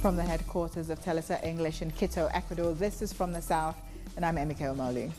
From the headquarters of Telesa English in Quito, Ecuador, this is From the South, and I'm Emike Omolu.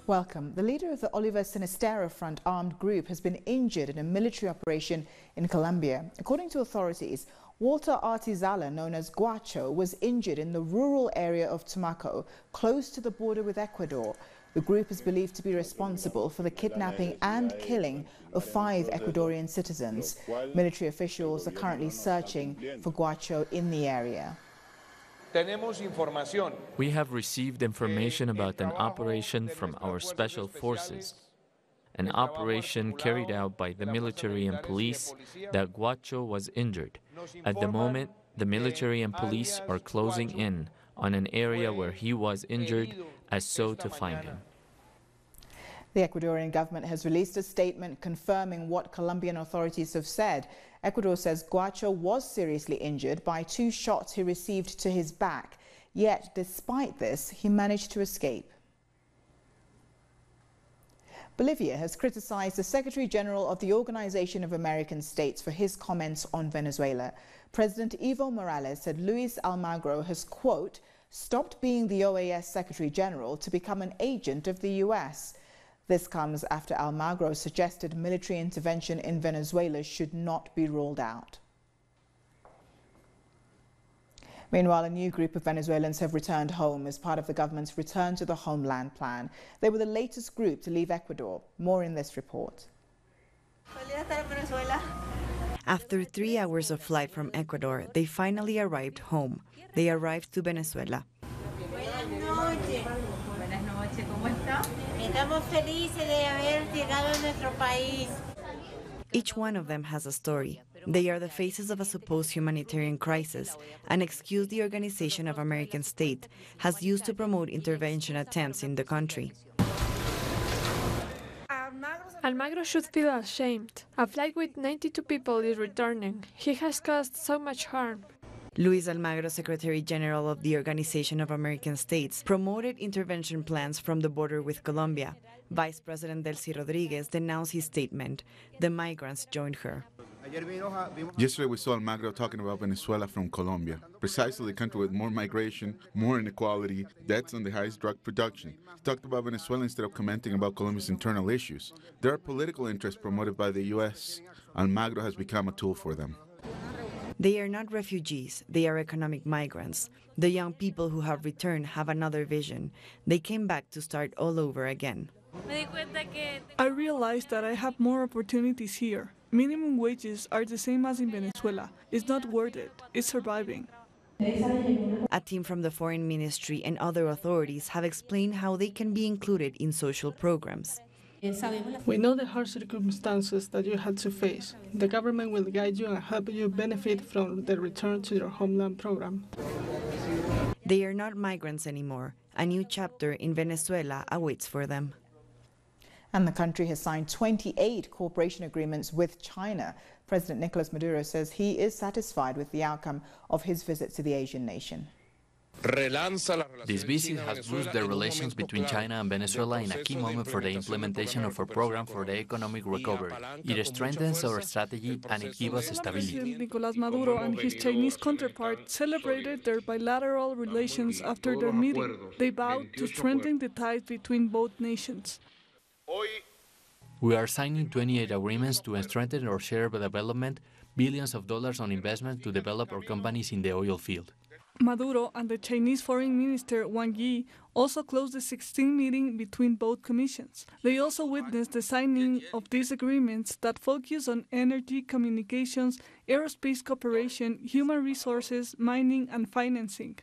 Welcome. The leader of the Oliver Sinistero Front armed group has been injured in a military operation in Colombia. According to authorities, Walter Artizala, known as Guacho, was injured in the rural area of Tumaco, close to the border with Ecuador. The group is believed to be responsible for the kidnapping and killing of 5 Ecuadorian citizens. Military officials are currently searching for Guacho in the area. We have received information about an operation from our special forces, an operation carried out by the military and police that Guacho was injured. At the moment, the military and police are closing in on an area where he was injured as so to find him. The Ecuadorian government has released a statement confirming what Colombian authorities have said. Ecuador says Guacho was seriously injured by 2 shots he received to his back. Yet, despite this, he managed to escape. Bolivia has criticized the Secretary General of the Organization of American States for his comments on Venezuela. President Evo Morales said Luis Almagro has, quote, stopped being the OAS Secretary General to become an agent of the U.S. This comes after Almagro suggested military intervention in Venezuela should not be ruled out. Meanwhile, a new group of Venezuelans have returned home as part of the government's Return to the Homeland plan. They were the latest group to leave Ecuador. More in this report. After 3 hours of flight from Ecuador, they finally arrived home. They arrived to Venezuela. Each one of them has a story. They are the faces of a supposed humanitarian crisis, an excuse the Organization of American States has used to promote intervention attempts in the country. Almagro should feel ashamed. A flight with 92 people is returning. He has caused so much harm. Luis Almagro, Secretary General of the Organization of American States, promoted intervention plans from the border with Colombia. Vice President Delcy Rodriguez denounced his statement. The migrants joined her. Yesterday we saw Almagro talking about Venezuela from Colombia, precisely the country with more migration, more inequality, debts, and the highest drug production. He talked about Venezuela instead of commenting about Colombia's internal issues. There are political interests promoted by the U.S. Almagro has become a tool for them. They are not refugees, they are economic migrants. The young people who have returned have another vision. They came back to start all over again. I realized that I have more opportunities here. Minimum wages are the same as in Venezuela. It's not worth it. It's surviving. A team from the Foreign Ministry and other authorities have explained how they can be included in social programs. We know the hard circumstances that you had to face. The government will guide you and help you benefit from the Return to Your Homeland program. They are not migrants anymore. A new chapter in Venezuela awaits for them. And the country has signed 28 cooperation agreements with China. President Nicolas Maduro says he is satisfied with the outcome of his visit to the Asian nation. This visit has boosted the relations between China and Venezuela in a key moment for the implementation of our program for the economic recovery. It strengthens our strategy and it gives us stability. President Nicolas Maduro and his Chinese counterpart celebrated their bilateral relations after their meeting. They vowed to strengthen the ties between both nations. We are signing 28 agreements to strengthen our share of development, billions of dollars on investment to develop our companies in the oil field. Maduro and the Chinese Foreign Minister Wang Yi also closed the 16th meeting between both commissions. They also witnessed the signing of these agreements that focus on energy, communications, aerospace cooperation, human resources, mining, and financing.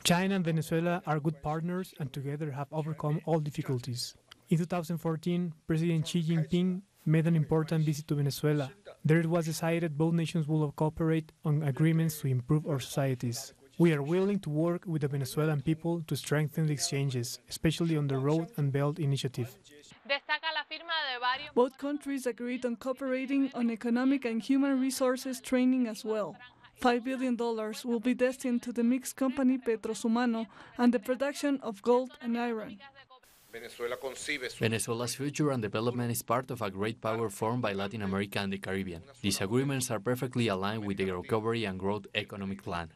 China and Venezuela are good partners and together have overcome all difficulties. In 2014, President Xi Jinping made an important visit to Venezuela. There it was decided both nations will cooperate on agreements to improve our societies. We are willing to work with the Venezuelan people to strengthen the exchanges, especially on the Road and Belt Initiative. Both countries agreed on cooperating on economic and human resources training as well. $5 billion will be destined to the mixed company Petrosumano and the production of gold and iron. Venezuela's future and development is part of a great power formed by Latin America and the Caribbean. These agreements are perfectly aligned with the Recovery and Growth Economic Plan.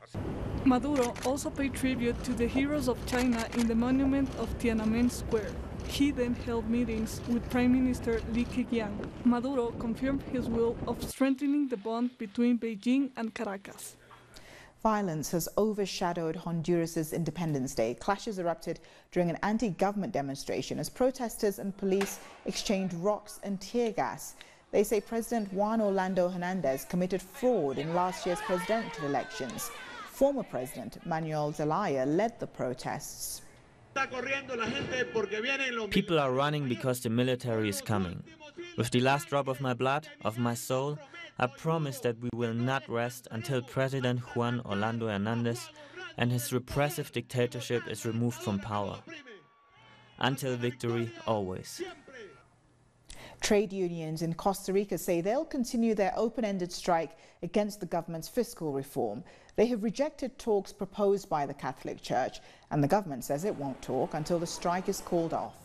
Maduro also paid tribute to the heroes of China in the monument of Tiananmen Square. He then held meetings with Prime Minister Li Keqiang. Maduro confirmed his will of strengthening the bond between Beijing and Caracas. Violence has overshadowed Honduras' Independence Day. Clashes erupted during an anti-government demonstration as protesters and police exchanged rocks and tear gas. They say President Juan Orlando Hernandez committed fraud in last year's presidential elections. Former President Manuel Zelaya led the protests. People are running because the military is coming. With the last drop of my blood, of my soul, I promise that we will not rest until President Juan Orlando Hernandez and his repressive dictatorship is removed from power. Until victory, always. Trade unions in Costa Rica say they'll continue their open-ended strike against the government's fiscal reform. They have rejected talks proposed by the Catholic Church, and the government says it won't talk until the strike is called off.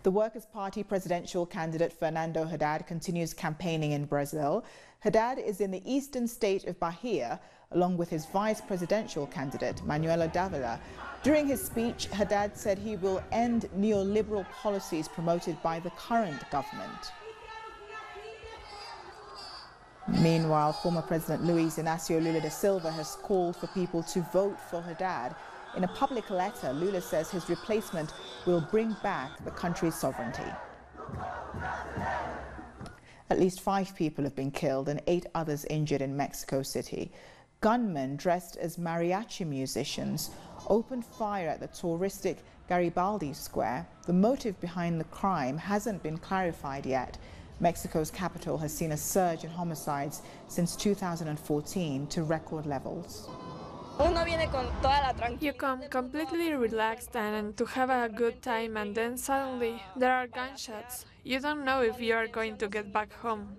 The Workers' Party presidential candidate Fernando Haddad continues campaigning in Brazil. Haddad is in the eastern state of Bahia, along with his vice presidential candidate, Manuela Dávila. During his speech, Haddad said he will end neoliberal policies promoted by the current government. Meanwhile, former President Luiz Inácio Lula da Silva has called for people to vote for Haddad. In a public letter, Lula says his replacement will bring back the country's sovereignty. At least 5 people have been killed and 8 others injured in Mexico City. Gunmen dressed as mariachi musicians opened fire at the touristic Garibaldi Square. The motive behind the crime hasn't been clarified yet. Mexico's capital has seen a surge in homicides since 2014 to record levels. You come completely relaxed and to have a good time, and then suddenly there are gunshots. You don't know if you are going to get back home.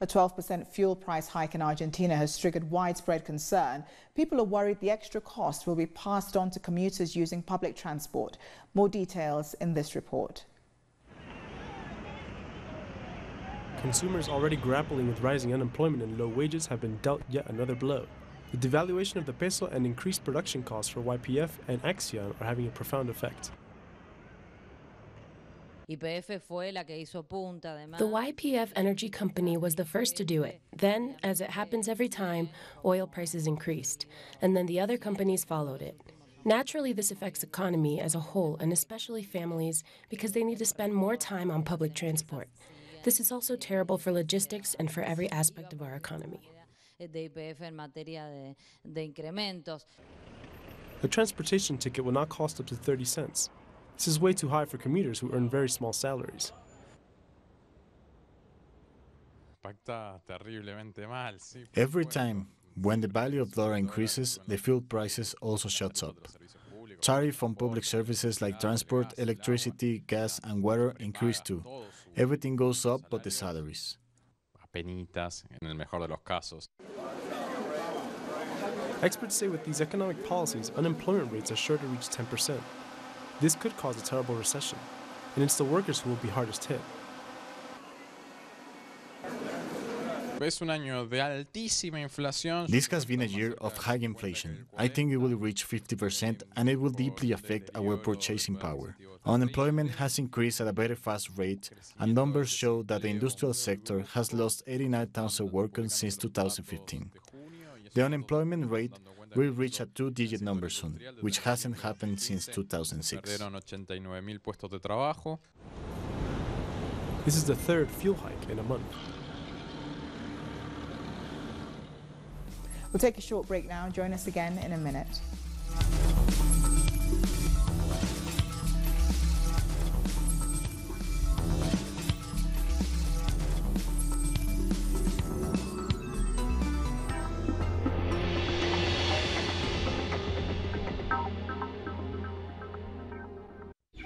A 12% fuel price hike in Argentina has triggered widespread concern. People are worried the extra cost will be passed on to commuters using public transport. More details in this report. Consumers already grappling with rising unemployment and low wages have been dealt yet another blow. The devaluation of the peso and increased production costs for YPF and Axion are having a profound effect. The YPF energy company was the first to do it. Then, as it happens every time, oil prices increased, and then the other companies followed it. Naturally, this affects the economy as a whole, and especially families, because they need to spend more time on public transport. This is also terrible for logistics and for every aspect of our economy. A transportation ticket will not cost up to 30 cents. This is way too high for commuters who earn very small salaries. Every time when the value of dollar increases, the fuel prices also shoots up. Tariff on public services like transport, electricity, gas and water increase too. Everything goes up but the salaries. Experts say with these economic policies, unemployment rates are sure to reach 10%. This could cause a terrible recession, and it's the workers who will be hardest hit. This has been a year of high inflation. I think it will reach 50% and it will deeply affect our purchasing power. Unemployment has increased at a very fast rate, and numbers show that the industrial sector has lost 89,000 workers since 2015. The unemployment rate will reach a 2-digit number soon, which hasn't happened since 2006. This is the third fuel hike in a month. We'll take a short break now. Join us again in a minute.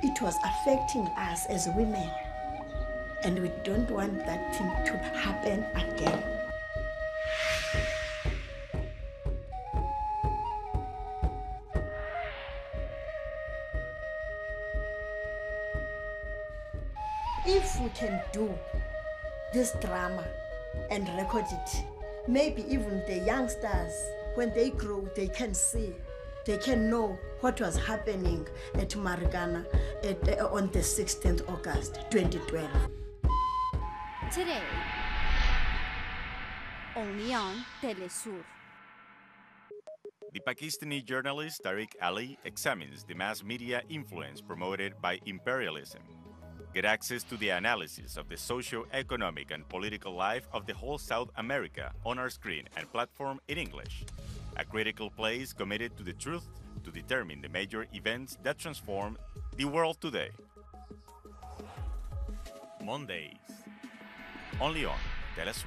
It was affecting us as women. and we don't want that thing to happen again. If we can do this drama and record it, maybe even the youngsters, when they grow, they can see, they can know what was happening at Marikana on the 16th August 2012. Today, only on Telesur. The Pakistani journalist Tariq Ali examines the mass media influence promoted by imperialism. Get access to the analysis of the socio-economic and political life of the whole South America on our screen and platform in English. A critical place committed to the truth to determine the major events that transform the world today. Mondays, only on Telesur.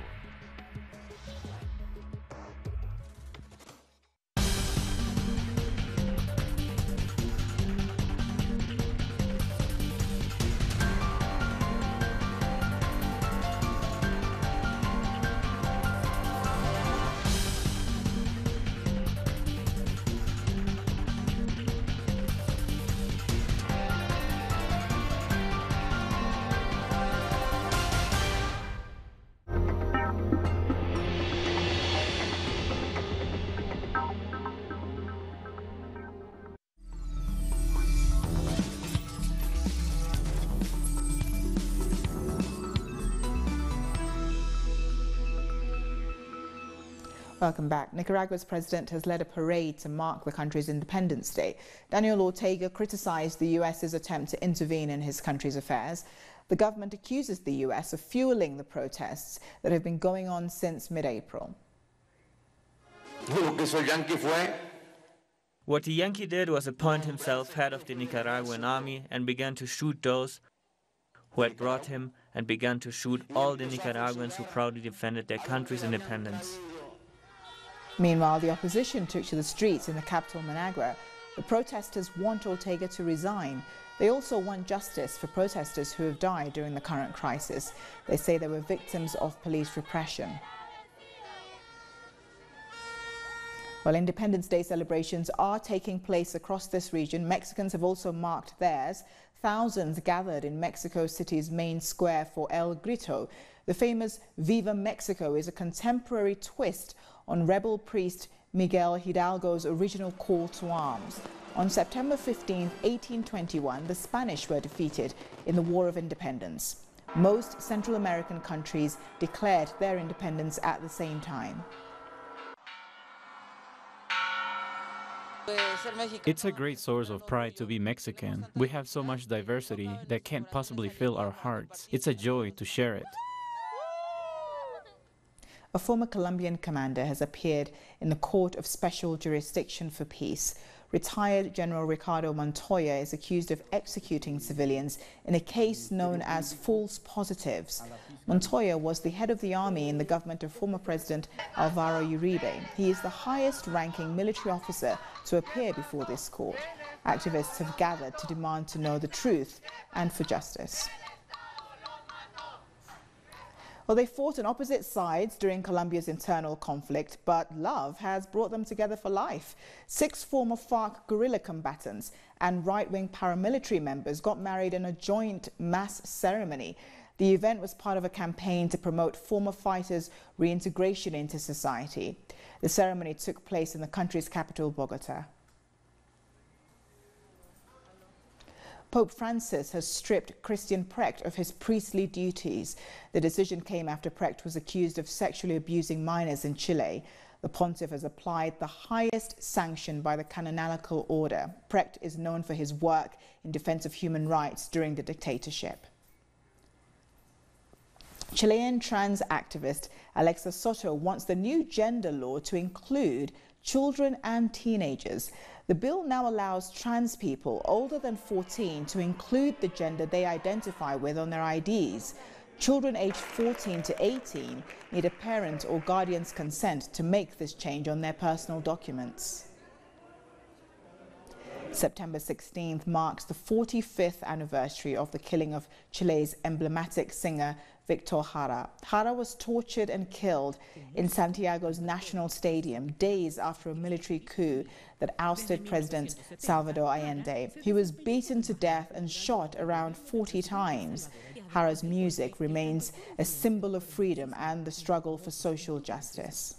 Welcome back. Nicaragua's president has led a parade to mark the country's Independence Day. Daniel Ortega criticized the U.S.'s attempt to intervene in his country's affairs. The government accuses the U.S. of fueling the protests that have been going on since mid-April. What the Yankee did was appoint himself head of the Nicaraguan army and began to shoot those who had brought him and began to shoot all the Nicaraguans who proudly defended their country's independence. Meanwhile, the opposition took to the streets in the capital, Managua. The protesters want Ortega to resign. They also want justice for protesters who have died during the current crisis. They say they were victims of police repression. While Independence Day celebrations are taking place across this region, Mexicans have also marked theirs. Thousands gathered in Mexico City's main square for El Grito. The famous Viva Mexico is a contemporary twist on rebel priest Miguel Hidalgo's original call to arms. On September 15, 1821, the Spanish were defeated in the War of Independence. Most Central American countries declared their independence at the same time. It's a great source of pride to be Mexican. We have so much diversity that can't possibly fill our hearts. It's a joy to share it. A former Colombian commander has appeared in the Court of Special Jurisdiction for Peace. Retired General Ricardo Montoya is accused of executing civilians in a case known as false positives. Montoya was the head of the army in the government of former President Alvaro Uribe. He is the highest-ranking military officer to appear before this court. Activists have gathered to demand to know the truth and for justice. Well, they fought on opposite sides during Colombia's internal conflict, but love has brought them together for life. 6 former FARC guerrilla combatants and right-wing paramilitary members got married in a joint mass ceremony. The event was part of a campaign to promote former fighters' reintegration into society. The ceremony took place in the country's capital, Bogota. Pope Francis has stripped Christian Precht of his priestly duties. The decision came after Precht was accused of sexually abusing minors in Chile. The pontiff has applied the highest sanction by the canonical order. Precht is known for his work in defense of human rights during the dictatorship. Chilean trans activist Alexa Soto wants the new gender law to include children and teenagers. The bill now allows trans people older than 14 to include the gender they identify with on their IDs. Children aged 14 to 18 need a parent or guardian's consent to make this change on their personal documents. September 16th marks the 45th anniversary of the killing of Chile's emblematic singer Victor Jara. Jara was tortured and killed in Santiago's National Stadium days after a military coup that ousted President Salvador Allende. He was beaten to death and shot around 40 times. Jara's music remains a symbol of freedom and the struggle for social justice.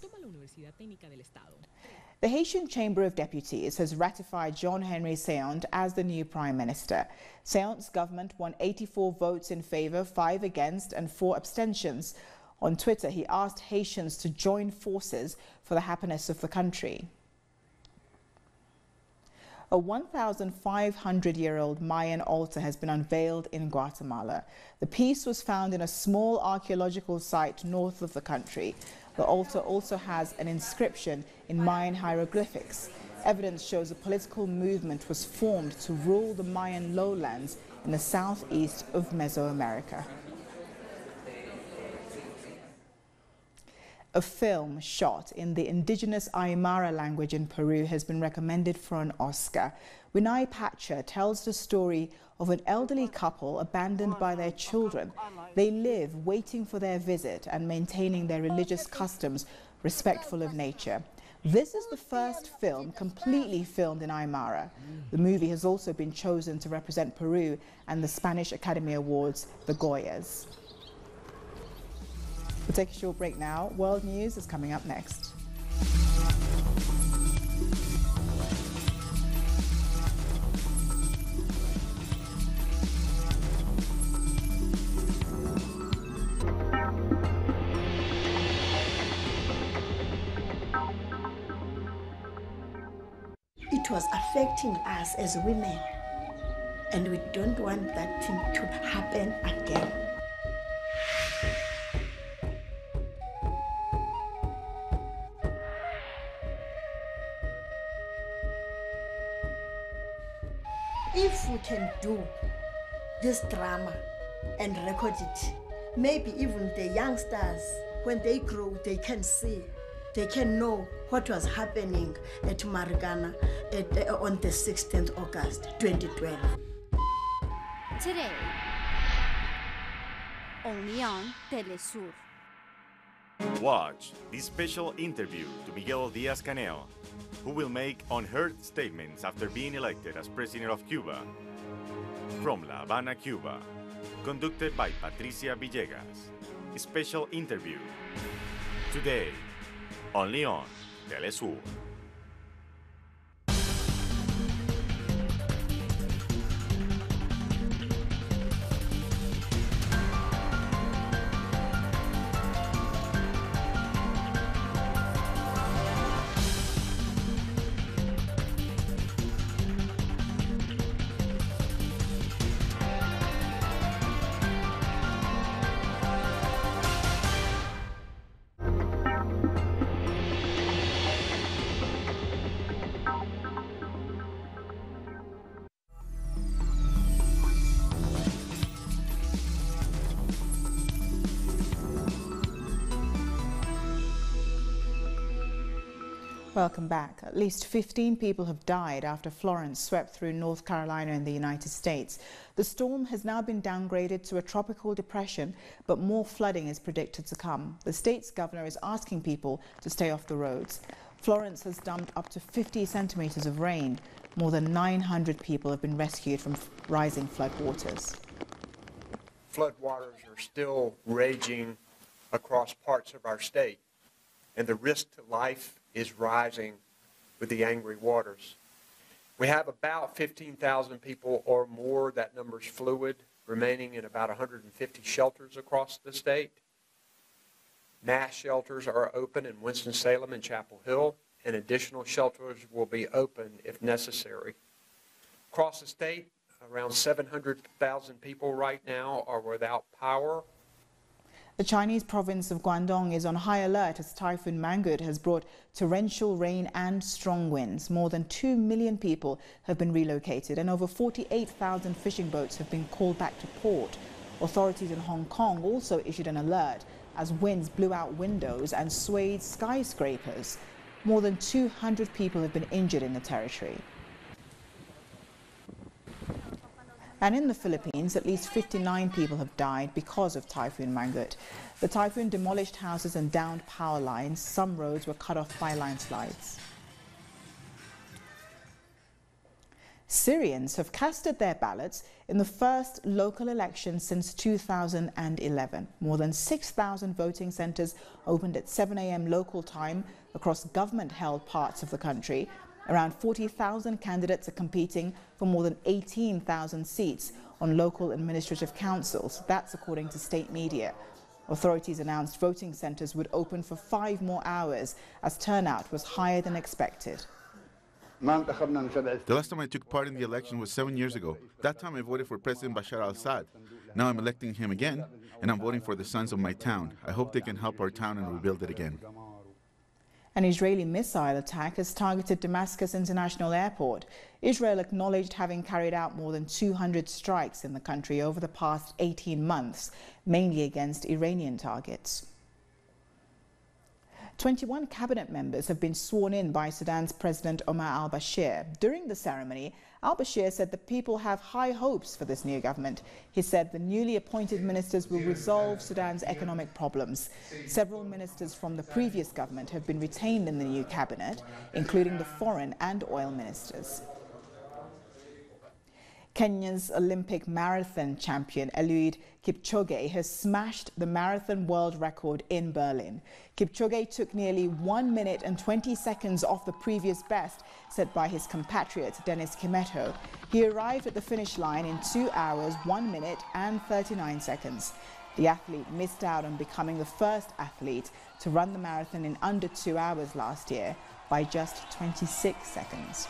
The Haitian Chamber of Deputies has ratified Jean-Henri Séant as the new Prime Minister. Séant's government won 84 votes in favor, 5 against and 4 abstentions. On Twitter, he asked Haitians to join forces for the happiness of the country. A 1,500-year-old Mayan altar has been unveiled in Guatemala. The piece was found in a small archaeological site north of the country. The altar also has an inscription in Mayan hieroglyphics. Evidence shows a political movement was formed to rule the Mayan lowlands in the southeast of Mesoamerica. A film shot in the indigenous Aymara language in Peru has been recommended for an Oscar. Winai Pacha tells the story of an elderly couple abandoned by their children. They live waiting for their visit and maintaining their religious customs respectful of nature. This is the first film completely filmed in Aymara. The movie has also been chosen to represent Peru and the Spanish Academy Awards, the Goyas. We'll take a short break now. World News is coming up next. It was affecting us as women, and we don't want that thing to happen again. If we can do this drama and record it, maybe even the youngsters, when they grow, they can see, they can know what was happening at Margana on the 16th August 2012. Today, only on Telesur. Watch this special interview to Miguel Díaz-Canel, who will make unheard statements after being elected as president of Cuba. From La Habana, Cuba, conducted by Patricia Villegas. Special interview. Today, only on Telesur. Welcome back. At least 15 people have died after Florence swept through North Carolina in the United States. The storm has now been downgraded to a tropical depression, but more flooding is predicted to come. The state's governor is asking people to stay off the roads. Florence has dumped up to 50 centimeters of rain. More than 900 people have been rescued from rising floodwaters. Floodwaters are still raging across parts of our state, and the risk to life is rising with the angry waters. We have about 15,000 people or more, that number's fluid, remaining in about 150 shelters across the state. Mass shelters are open in Winston-Salem and Chapel Hill, and additional shelters will be open if necessary. Across the state, around 700,000 people right now are without power. The Chinese province of Guangdong is on high alert as Typhoon Margaret has brought torrential rain and strong winds. More than 2 million people have been relocated and over 48,000 fishing boats have been called back to port. Authorities in Hong Kong also issued an alert as winds blew out windows and swayed skyscrapers. More than 200 people have been injured in the territory. And in the Philippines, at least 59 people have died because of Typhoon Margaret. The typhoon demolished houses and downed power lines. Some roads were cut off by landslides. Syrians have casted their ballots in the first local election since 2011. More than 6,000 voting centers opened at 7 a.m. local time across government-held parts of the country. Around 40,000 candidates are competing for more than 18,000 seats on local administrative councils. That's according to state media. Authorities announced voting centers would open for 5 more hours as turnout was higher than expected. The last time I took part in the election was 7 years ago. That time I voted for President Bashar al-Assad. Now I'm electing him again, and I'm voting for the sons of my town. I hope they can help our town and rebuild it again. An Israeli missile attack has targeted Damascus International Airport. Israel acknowledged having carried out more than 200 strikes in the country over the past 18 months, mainly against Iranian targets. 21 cabinet members have been sworn in by Sudan's President Omar al-Bashir. During the ceremony, al-Bashir said the people have high hopes for this new government. He said the newly appointed ministers will resolve Sudan's economic problems. Several ministers from the previous government have been retained in the new cabinet, including the foreign and oil ministers. Kenya's Olympic marathon champion Eliud Kipchoge has smashed the marathon world record in Berlin. Kipchoge took nearly 1 minute and 20 seconds off the previous best set by his compatriot Dennis Kimetto. He arrived at the finish line in 2 hours, 1 minute and 39 seconds. The athlete missed out on becoming the first athlete to run the marathon in under 2 hours last year by just 26 seconds.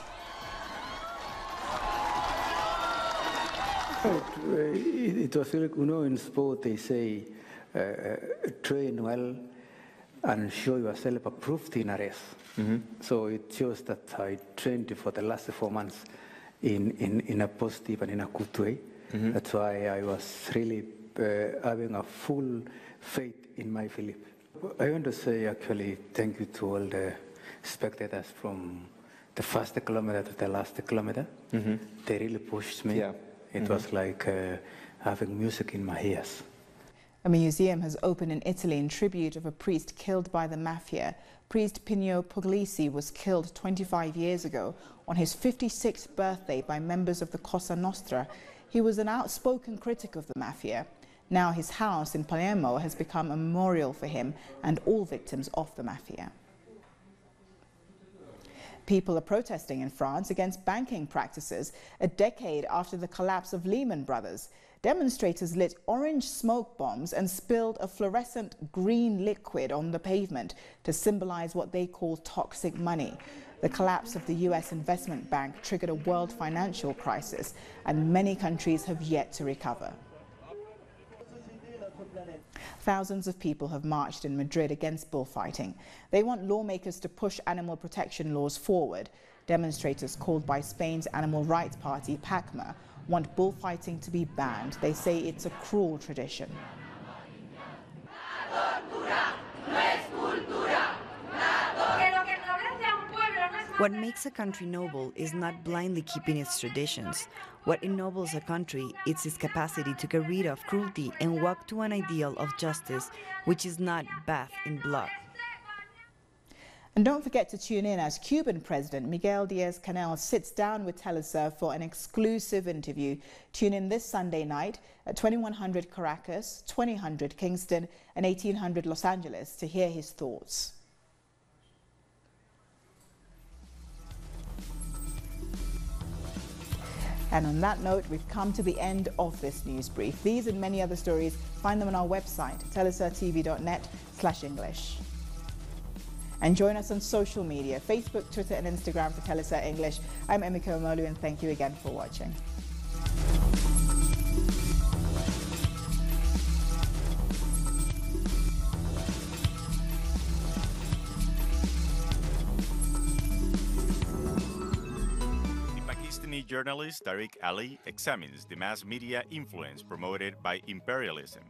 It was really, in sport they say, train well and show yourself approved in a race. So it shows that I trained for the last 4 months in a positive and in a good way. That's why I was really having a full faith in my Philip. I want to say actually thank you to all the spectators from the first kilometer to the last kilometer. They really pushed me. It was like having music in my ears. A museum has opened in Italy in tribute of a priest killed by the Mafia. Priest Pino Puglisi was killed 25 years ago on his 56th birthday by members of the Cosa Nostra. He was an outspoken critic of the Mafia. Now his house in Palermo has become a memorial for him and all victims of the Mafia. People are protesting in France against banking practices a decade after the collapse of Lehman Brothers. Demonstrators lit orange smoke bombs and spilled a fluorescent green liquid on the pavement to symbolize what they call toxic money. The collapse of the US investment bank triggered a world financial crisis, and many countries have yet to recover. Thousands of people have marched in Madrid against bullfighting. They want lawmakers to push animal protection laws forward. Demonstrators called by Spain's animal rights party, PACMA, want bullfighting to be banned. They say it's a cruel tradition. What makes a country noble is not blindly keeping its traditions. What ennobles a country is its capacity to get rid of cruelty and walk to an ideal of justice, which is not bathed in blood. And don't forget to tune in as Cuban President Miguel Díaz-Canel sits down with Telesur for an exclusive interview. Tune in this Sunday night at 2100 Caracas, 2000 Kingston and 1800 Los Angeles to hear his thoughts. And on that note, we've come to the end of this news brief. These and many other stories, find them on our website, telesurtv.net/English. And join us on social media, Facebook, Twitter and Instagram for Telesur English. I'm Emeka Omolu and thank you again for watching. Journalist Tariq Ali examines the mass media influence promoted by imperialism.